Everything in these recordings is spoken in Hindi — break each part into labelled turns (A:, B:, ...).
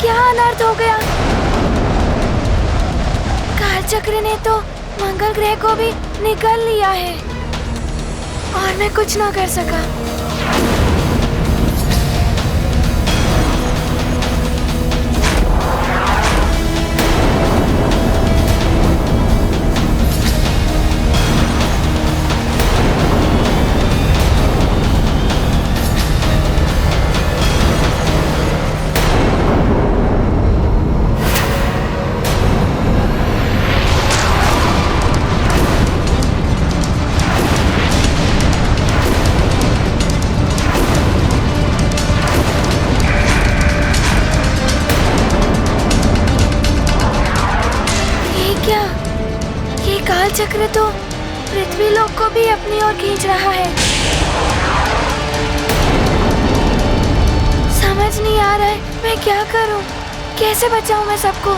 A: क्या अनर्थ हो गया? कालचक्र ने तो मंगल ग्रह को भी निगल लिया है और मैं कुछ ना कर सका। चक्र तो पृथ्वी लोक को भी अपनी ओर खींच रहा है। समझ नहीं आ रहा है मैं क्या करूं, कैसे बचाऊं मैं सबको।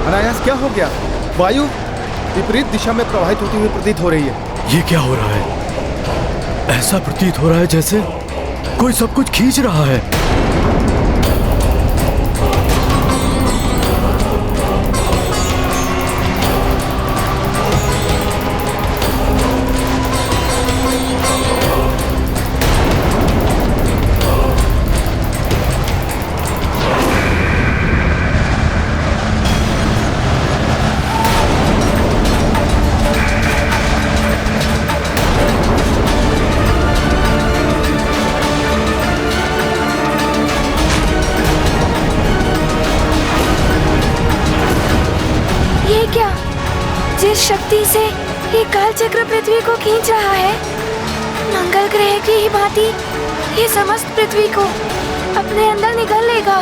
B: अनायास क्या हो गया? वायु विपरीत दिशा में प्रवाहित होती हुई प्रतीत हो रही है।
C: ये क्या हो रहा है? ऐसा प्रतीत हो रहा है जैसे कोई सब कुछ खींच रहा है।
A: जिस शक्ति से ये कालचक्र पृथ्वी को खींच रहा है, मंगल ग्रह की ही भांति ये समस्त पृथ्वी को अपने अंदर निगल लेगा।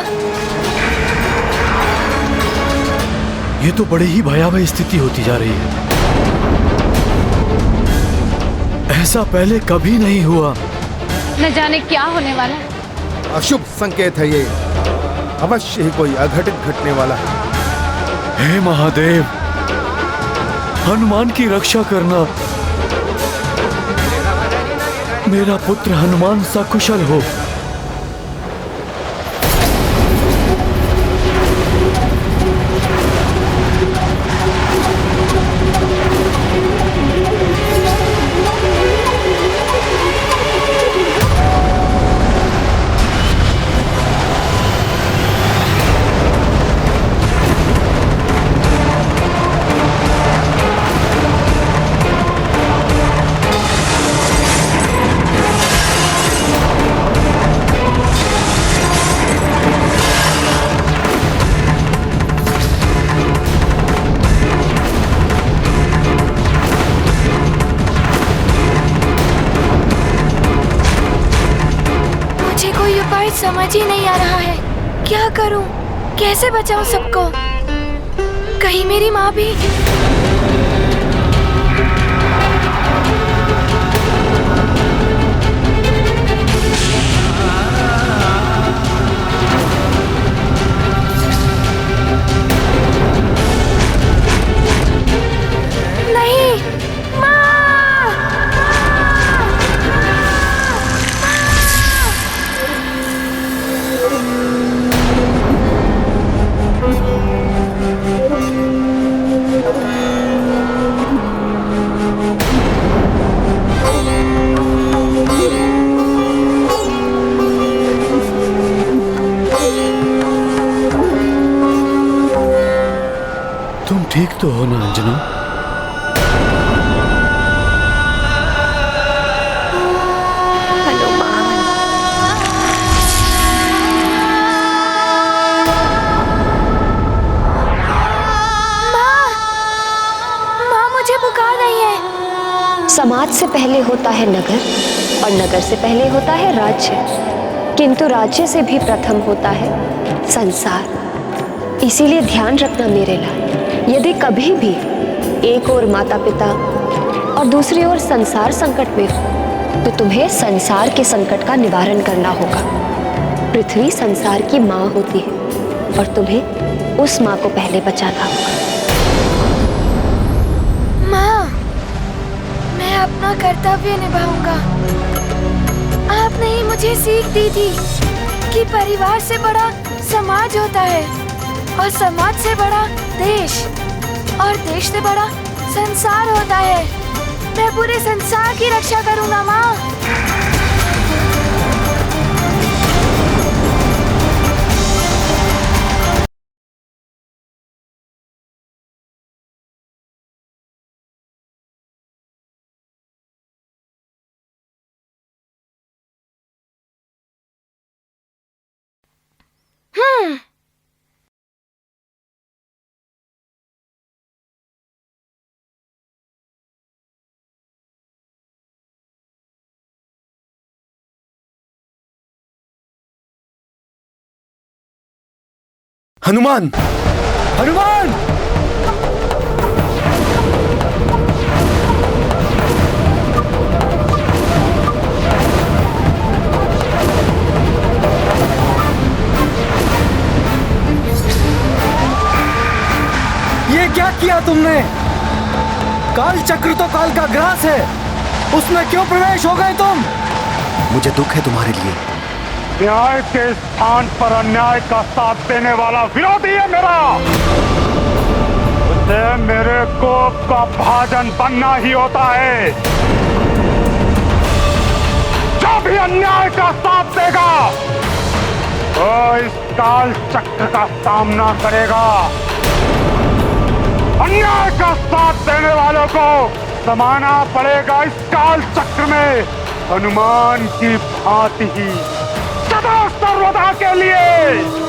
C: ये तो बड़ी ही भयावह स्थिति होती जा रही है। ऐसा पहले कभी नहीं हुआ।
D: न जाने क्या होने वाला है।
B: अशुभ संकेत है ये, अवश्य ही कोई अघटित घटने वाला है।
C: हे महादेव, हनुमान की रक्षा करना। मेरा पुत्र हनुमान सकुशल हो।
A: समझ ही नहीं आ रहा है क्या करूं, कैसे बचाऊं सबको। कहीं मेरी माँ भी।
C: तुम ठीक तो हो ना अंजना?
A: माँ मुझे पुकार रही है।
E: समाज से पहले होता है नगर और नगर से पहले होता है राज्य, किंतु राज्य से भी प्रथम होता है संसार। इसीलिए ध्यान रखना मेरे लाल, यदि कभी भी एक ओर माता पिता और दूसरी ओर संसार संकट में हो, तो तुम्हें संसार के संकट का निवारण करना होगा। पृथ्वी संसार की माँ होती है और तुम्हें उस माँ को पहले बचाना होगा।
A: माँ, मैं अपना कर्तव्य निभाऊंगा। आपने ही मुझे सीख दी थी कि परिवार से बड़ा समाज होता है और समाज से बड़ा देश और देश से बड़ा संसार होता है। मैं पूरे संसार की रक्षा करूंगा माँ।
C: हनुमान, हनुमान! ये क्या किया तुमने? काल चक्र तो काल का ग्रास है, उसमें क्यों प्रवेश हो गए तुम?
B: मुझे दुख है तुम्हारे लिए।
F: न्याय के स्थान पर अन्याय का साथ देने वाला विरोधी है मेरा। उसे मेरे कोप का भाजन बनना ही होता है। जो भी अन्याय का साथ देगा तो इस काल चक्र का सामना करेगा। अन्याय का साथ देने वालों को समाना पड़ेगा इस काल चक्र में हनुमान की भांति ही सदा सर्वदा के लिए।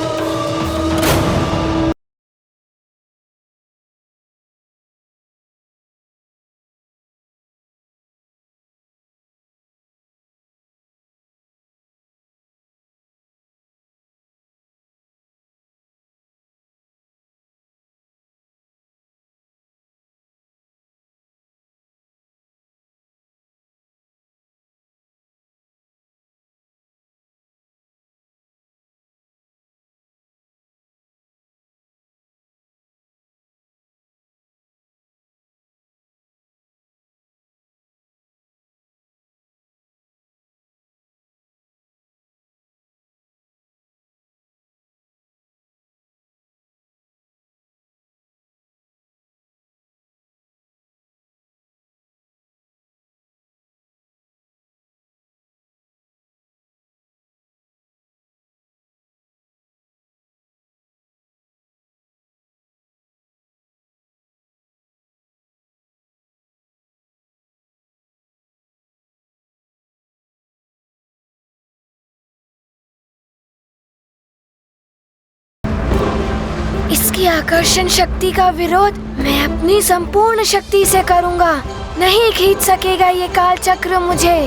A: इसकी आकर्षण शक्ति का विरोध मैं अपनी संपूर्ण शक्ति से करूंगा। नहीं खींच सकेगा ये काल चक्र मुझे।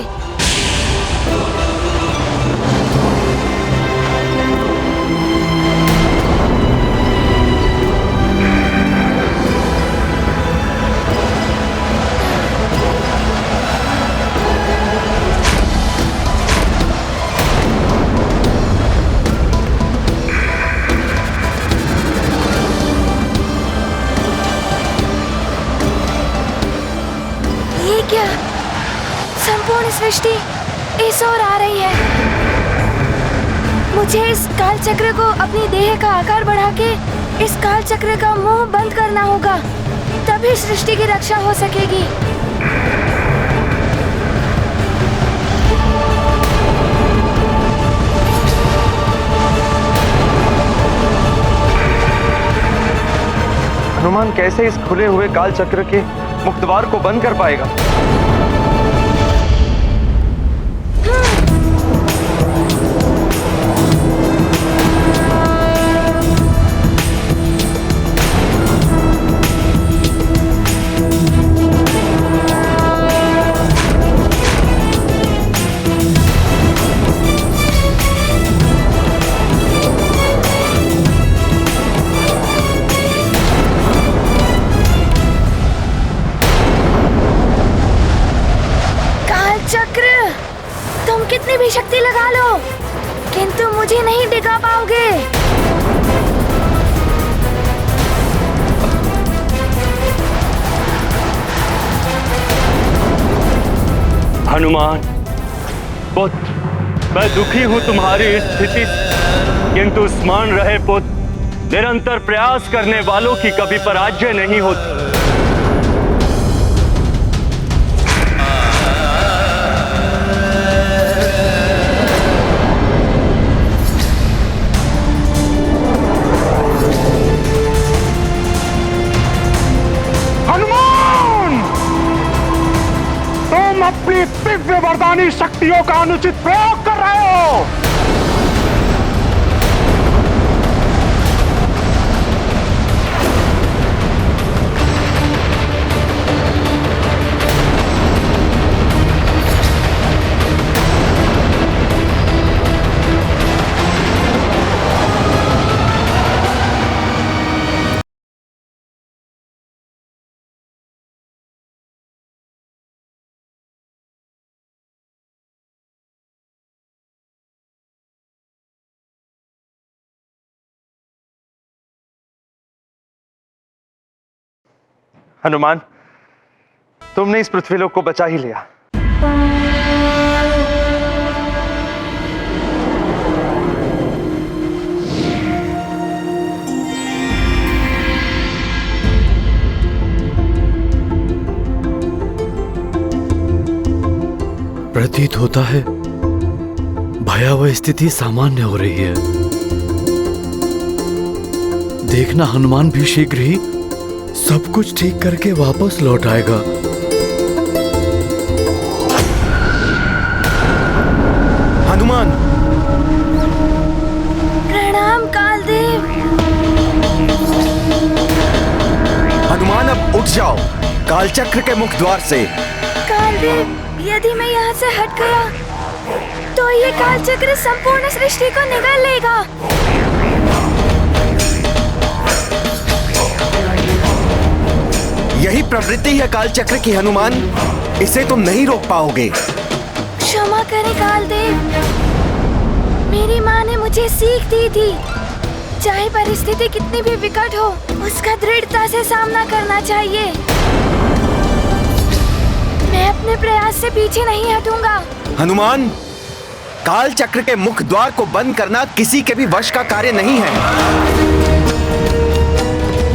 A: क्या संपूर्ण सृष्टि इस ओर आ रही है? मुझे इस काल चक्र को अपनी देह का आकार बढ़ा के इस काल चक्र का मुंह बंद करना होगा, तभी सृष्टि की रक्षा हो सकेगी।
G: हनुमान कैसे इस खुले हुए काल चक्र के मुक्त द्वार को बंद कर पाएगा? हनुमान पुत्र, मैं दुखी हूं तुम्हारी इस स्थिति से, किंतु स्मरण रहे पुत्र, निरंतर प्रयास करने वालों की कभी पराजय नहीं होती।
F: हनुमान, तुम अपनी दिव्य वरदानी शक्तियों का अनुचित प्रयोग कर रहे हो।
G: हनुमान, तुमने इस पृथ्वीलोक को बचा ही लिया।
C: प्रतीत होता है भयावह स्थिति सामान्य हो रही है। देखना हनुमान भी शीघ्र ही सब कुछ ठीक करके वापस लौट आएगा।
B: हनुमान,
A: प्रणाम कालदेव।
B: हनुमान अब उठ जाओ कालचक्र के मुख द्वार से।
A: कालदेव, यदि मैं यहाँ से हट गया तो ये कालचक्र संपूर्ण सृष्टि को निगल लेगा।
B: यही प्रवृत्ति है कालचक्र की हनुमान, इसे तुम नहीं रोक पाओगे।
A: क्षमा करें कालदेव, मेरी माँ ने मुझे सीख दी थी, चाहे परिस्थिति कितनी भी विकट हो, उसका दृढ़ता से सामना करना चाहिए। मैं अपने प्रयास से पीछे नहीं हटूंगा।
B: हनुमान, कालचक्र के मुख द्वार को बंद करना किसी के भी वश का कार्य नहीं है।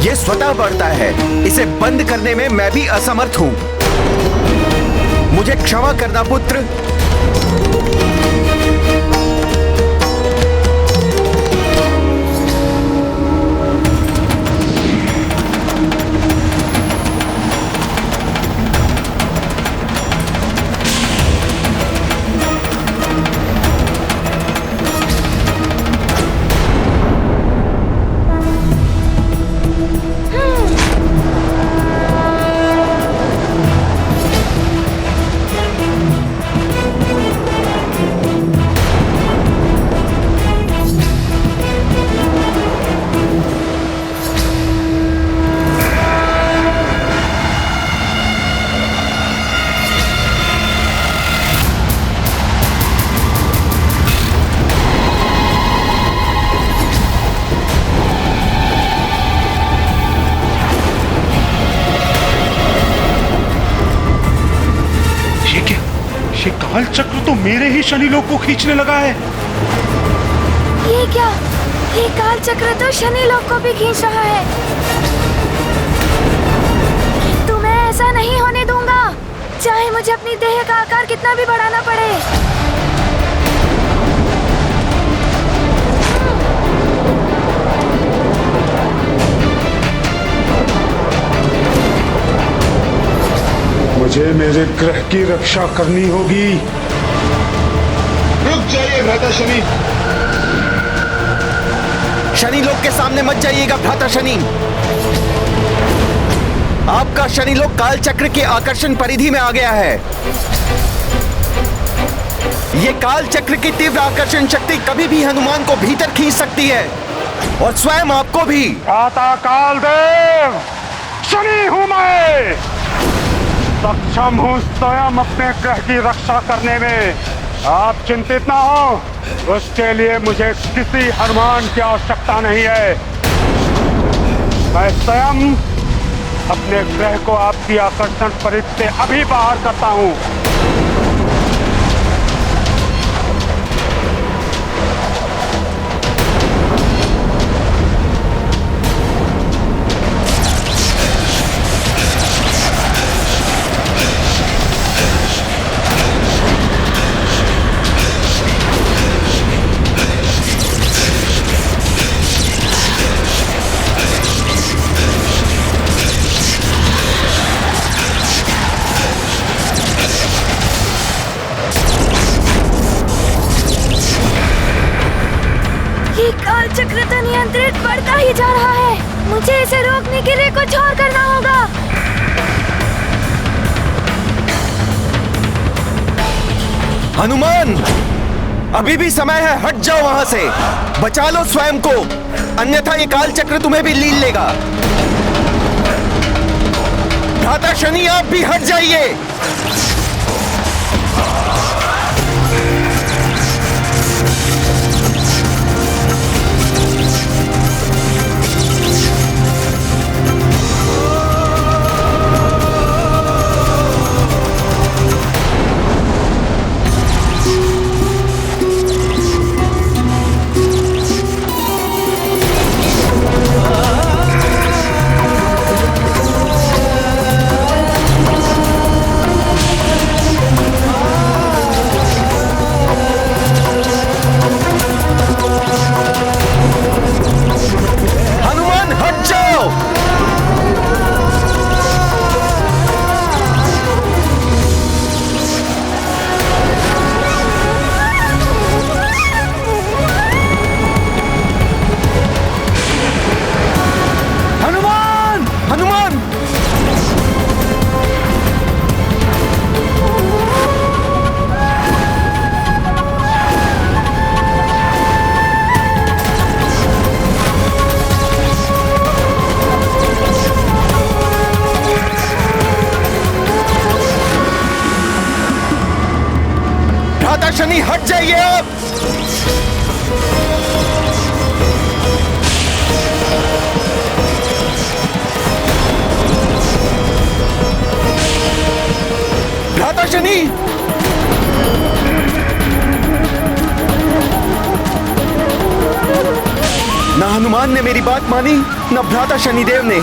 B: ये स्वतः बढ़ता है, इसे बंद करने में मैं भी असमर्थ हूं। मुझे क्षमा करना पुत्र।
F: काल चक्र तो मेरे ही शनिलोक को खींचने लगा है।
A: ये क्या? ये काल चक्र तो शनिलोक को भी खींच रहा है। किंतु मैं ऐसा नहीं होने दूंगा, चाहे मुझे अपनी देह का आकार कितना भी बढ़ाना पड़े।
F: मुझे मेरे ग्रह की रक्षा करनी होगी।
B: रुक जाइए भ्राता शनि। शनि लोक के सामने मत जाइएगा भ्राता शनि। आपका शनि लोक काल चक्र के आकर्षण परिधि में आ गया है। ये काल चक्र की तीव्र आकर्षण शक्ति कभी भी हनुमान को भीतर खींच सकती है और स्वयं आपको भी।
F: भ्राता कालदेव, शनि हूं मैं, सक्षम हूं स्वयं अपने ग्रह की रक्षा करने में। आप चिंतित ना हो, उसके लिए मुझे किसी हनुमान की आवश्यकता नहीं है। मैं स्वयं अपने ग्रह को आपकी आकर्षण परिधि से अभी बाहर करता हूं।
A: मुझे इसे रोकने के लिए कुछ और करना होगा।
B: हनुमान, अभी भी समय है, हट जाओ वहां से। बचा लो स्वयं को, अन्यथा ये काल चक्र तुम्हें भी लील लेगा। भ्राता शनि, आप भी हट जाइए। शनि, हट जाइए आप। भ्राता शनि, ना हनुमान ने मेरी बात मानी, ना भ्राता शनिदेव ने।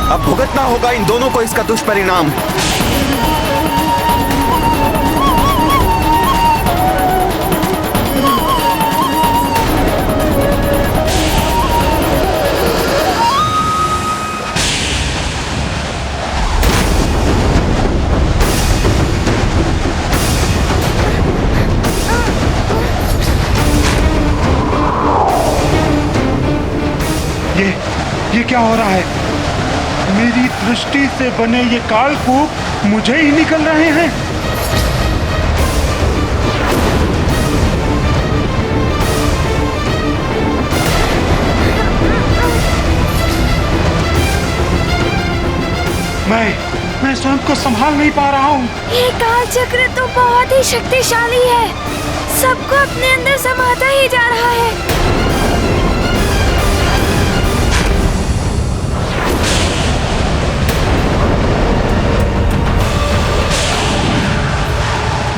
B: अब भुगतना होगा इन दोनों को इसका दुष्परिणाम।
F: ये क्या हो रहा है? मेरी दृष्टि से बने ये कालकूप मुझे ही निकल रहे हैं। मैं स्वयं को संभाल नहीं पा रहा हूँ।
A: ये काल चक्र तो बहुत ही शक्तिशाली है, सबको अपने अंदर समाता ही जा रहा है।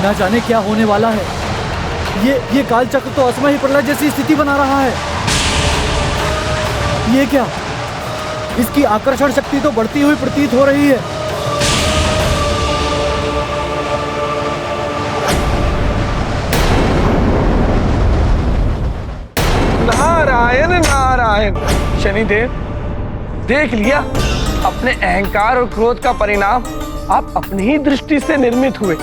C: ना जाने क्या होने वाला है। ये काल चक्र तो असमय प्रलय जैसी स्थिति बना रहा है। ये क्या? इसकी आकर्षण शक्ति तो बढ़ती हुई प्रतीत हो रही है।
H: नारायण नारायण। शनिदेव, देख लिया अपने अहंकार और क्रोध का परिणाम। आप अपनी ही दृष्टि से निर्मित हुए।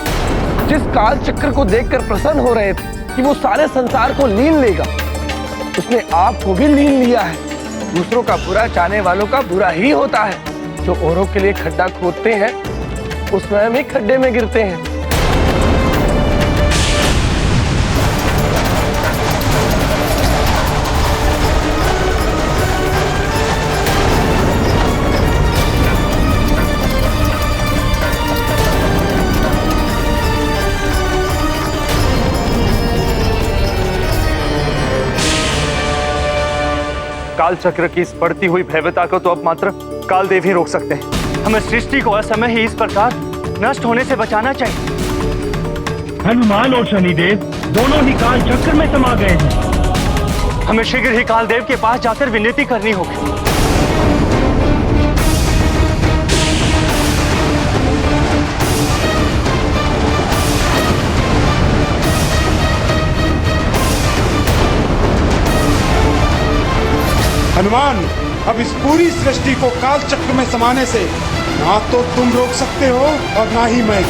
H: जिस काल चक्र को देखकर प्रसन्न हो रहे थे कि वो सारे संसार को लीन लेगा, उसने आपको भी लीन लिया है। दूसरों का बुरा चाहने वालों का बुरा ही होता है। जो औरों के लिए खड्डा खोदते हैं, वो स्वयं ही खड्डे में गिरते हैं।
G: काल चक्र की इस बढ़ती हुई भयवता को तो अब मात्र कालदेव ही रोक सकते हैं। हमें सृष्टि को असमय ही इस प्रकार नष्ट होने से बचाना चाहिए।
F: हनुमान और शनिदेव दोनों ही काल चक्र में समा गए हैं।
G: हमें शीघ्र ही कालदेव के पास जाकर विनती करनी होगी।
F: हनुमान, अब इस पूरी सृष्टि को काल चक्र में समाने से ना तो तुम रोक सकते हो और ना ही मैं।